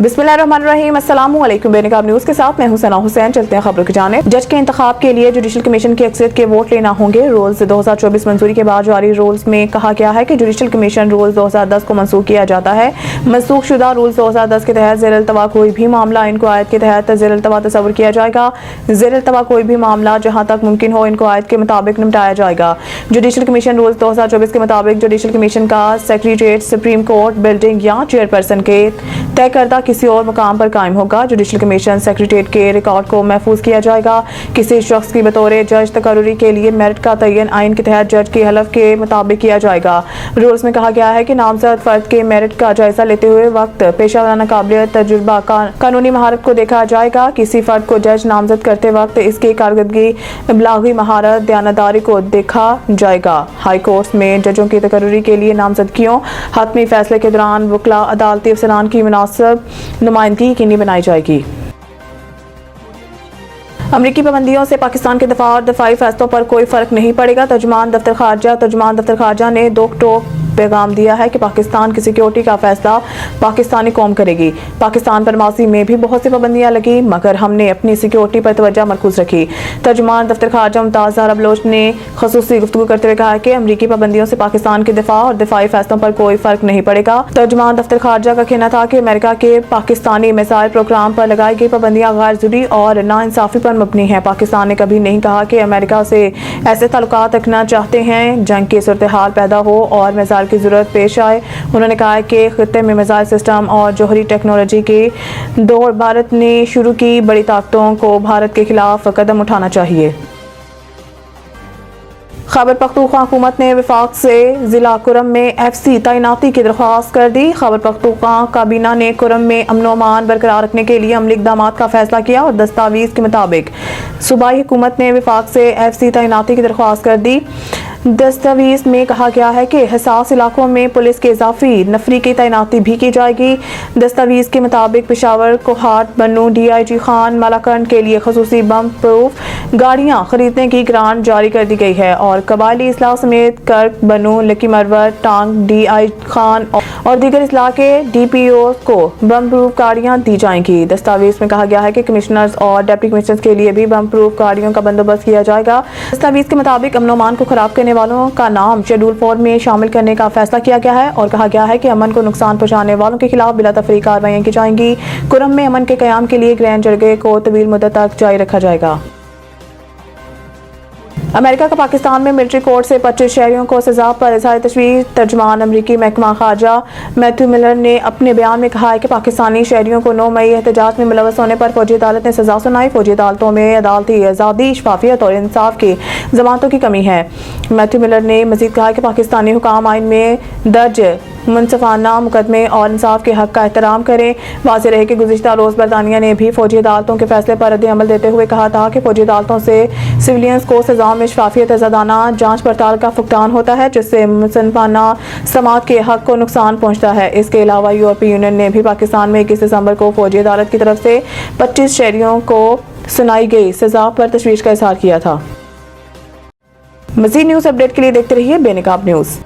बिस्मिल्लाहिर्रहमानिर्रहीम, अस्सलाम वालेकुम। बेनकाब न्यूज़ के साथ मैं हूं सना हुसैन। चलते हैं खबरों की जानिब। जज के इंतखाब के लिए जुडिशल कमीशन की अक्सरियत के वोट लेना होंगे। रूल्स 2024 मंजूरी के बाद जारी रूल्स में कहा गया है कि जुडिशल कमीशन रूल्स 2010 को मनसूख किया जाता है। मनसूख शुदा रूल्स 2010 के तहत ज़ेर अल्तवा कोई भी मामला इनको आयत के तहत ज़ेर अल्तवा तस्वुर किया जाएगा। ज़ेर अल्तवा कोई भी मामला जहाँ तक मुमकिन हो इनको आयत के मुताबिक निपटाया जाएगा। जुडिशल कमीशन रूल्स 2024 के मुताबिक जुडिशल कमीशन का सेक्रेटेरिएट सुप्रीम कोर्ट बिल्डिंग या चेयरपर्सन के तय करदा किसी और मुकाम पर कायम होगा। जुडिशल कमीशन सेक्रेटेरिएट के रिकॉर्ड को महफूज किया जाएगा। किसी शख्स की बतौर जज तकर्रुरी के लिए मेरिट का तयन आइन के तहत जज के हलफ के मुताबिक किया जाएगा। रूल्स में कहा गया है कि नामजद फर्द के मेरिट का जायजा लेते हुए वक्त पेशा वाराना काबिलियत, तजुर्बा, कानूनी महारत को देखा जाएगा। किसी फर्द को जज नामजद करते वक्त इसकी कारकर्दगी, इबलागी महारत, दयानतदारी को देखा जाएगा। हाई कोर्ट में जजों की तकर्रुरी के लिए नामजदगियों, हतमी फैसले के दौरान वकला, अदालती अफसरान की मुनासिब नुमाइंदगी यकीनी बनाई जाएगी। अमरीकी पाबंदियों से पाकिस्तान के दफा और दफाई फैसलों पर कोई फर्क नहीं पड़ेगा। तर्जुमान दफ्तर खारजा ने दो टोक पैगाम दिया है कि पाकिस्तान की सिक्योरिटी का फैसला पाकिस्तानी कौम करेगी। पाकिस्तान पर माजी में भी बहुत सी पाबंदियां लगी मगर हमने अपनी सिक्योरिटी पर तवज्जो मरकूज रखी। तर्जुमान दफ्तर खारजा मुमताज ज़हरा बलोच ने खसूसी गुफ्तगू करते हुए कहा कि अमरीकी पाबंदियों से पाकिस्तान के दिफा और दिफाई फैसलों पर कोई फर्क नहीं पड़ेगा। तर्जुमान दफ्तर खारजा का कहना था कि अमेरिका के पाकिस्तानी मिसाइल प्रोग्राम पर लगाई गई पाबंदियां गैर ज़रूरी और नाइंसाफी पर मबनी है। पाकिस्तान ने कभी नहीं कहा कि अमेरिका से ऐसे ताल्लुकात रखना चाहते हैं जंग की सूरत हाल पैदा हो और मिसाइल की जरूरत पेश आए। उन्होंने कहा कि खित्ते में मिसाइल सिस्टम और जोहरी टेक्नोलॉजी की दौड़ भारत ने शुरू की। बड़ी ताकतों को भारत के खिलाफ कदम उठाना चाहिए। खैबर पख्तूनख्वा हुकूमत ने वफाक से जिला कुरम में FC तैनाती की दरख्वास्त कर दी। खैबर पख्तूनख्वा काबीना ने कुरम में अमन व अमान बरकरार रखने के लिए अमली इक़दाम का फैसला किया और दस्तावेज के मुताबिक सूबाई हुकूमत ने वफाक से FC तैनाती की दरख्वास्त कर दी। दस्तावेज में कहा गया है कि हसास इलाकों में पुलिस के इजाफी नफरी की तैनाती भी की जाएगी। दस्तावेज के मुताबिक पेशावर, कोहाट, बन्नू, DIG खान, मलाकंड के लिए खसूसी बम प्रूफ गाड़ियां खरीदने की ग्रांट जारी कर दी गई है और कबायली इस्लाह समेत कर्क, बन्नू, लकी मरवर, टांग, DI खान और दीगर इस्लाह के DPO को बम प्रूफ गाड़ियां दी जाएंगी। दस्तावेज में कहा गया है कि कमिश्नर्स और डिप्टी कमिश्नर्स के लिए भी बम प्रूफ गाड़ियों का बंदोबस्त किया जाएगा। दस्तावेज के मुताबिक अमन अमान को खराब करने वालों का नाम शेड्यूल 4 में शामिल करने का फैसला किया गया है और कहा गया है कि अमन को नुकसान पहुंचाने वालों के खिलाफ बिला तफरीक कार्रवाइयां की जाएंगी। कुरम में अमन के कयाम के लिए ग्रैंड जरगे को तवील मुद्दत तक जारी रखा जाएगा। अमेरिका का पाकिस्तान में मिलिट्री कोर्ट से 25 शहरियों को सजा पर इज़हार तशवीश। तर्जुमान अमरीकी महकमा खारजा मैथ्यू मिलर ने अपने बयान में कहा है कि पाकिस्तानी शहरियों को 9 मई एहतजाज में मुलव्वस होने पर फौजी अदालत ने सजा सुनाई। फौजी अदालतों में अदालती आज़ादी, शफाफियत और इंसाफ की जमानतों की कमी है। मैथ्यू मिलर ने मजीद कहा कि पाकिस्तानी हुकाम आइन में दर्ज मुनसफाना मुकदमे और इंसाफ के हक का एहतराम करें। वाज़े रहे कि गुज़िश्ता रोज़ बरतानिया ने भी फौजी अदालतों के फैसले पर रद्द अमल देते हुए कहा था कि फौजी अदालतों से सिविलियंस को सजाओं में शफाफियत, आज़ादाना जांच पड़ताल का फुकदान होता है जिससे मुसलमाना समात के हक को नुकसान पहुँचता है। इसके अलावा यूरोपीय यूनियन ने भी पाकिस्तान में 21 दिसंबर को फौजी अदालत की तरफ से 25 शहरियों को सुनाई गई सजा पर तशवीश का इज़हार किया था। मज़ीद न्यूज़ अपडेट के लिए देखते रहिए बेनकाब न्यूज़।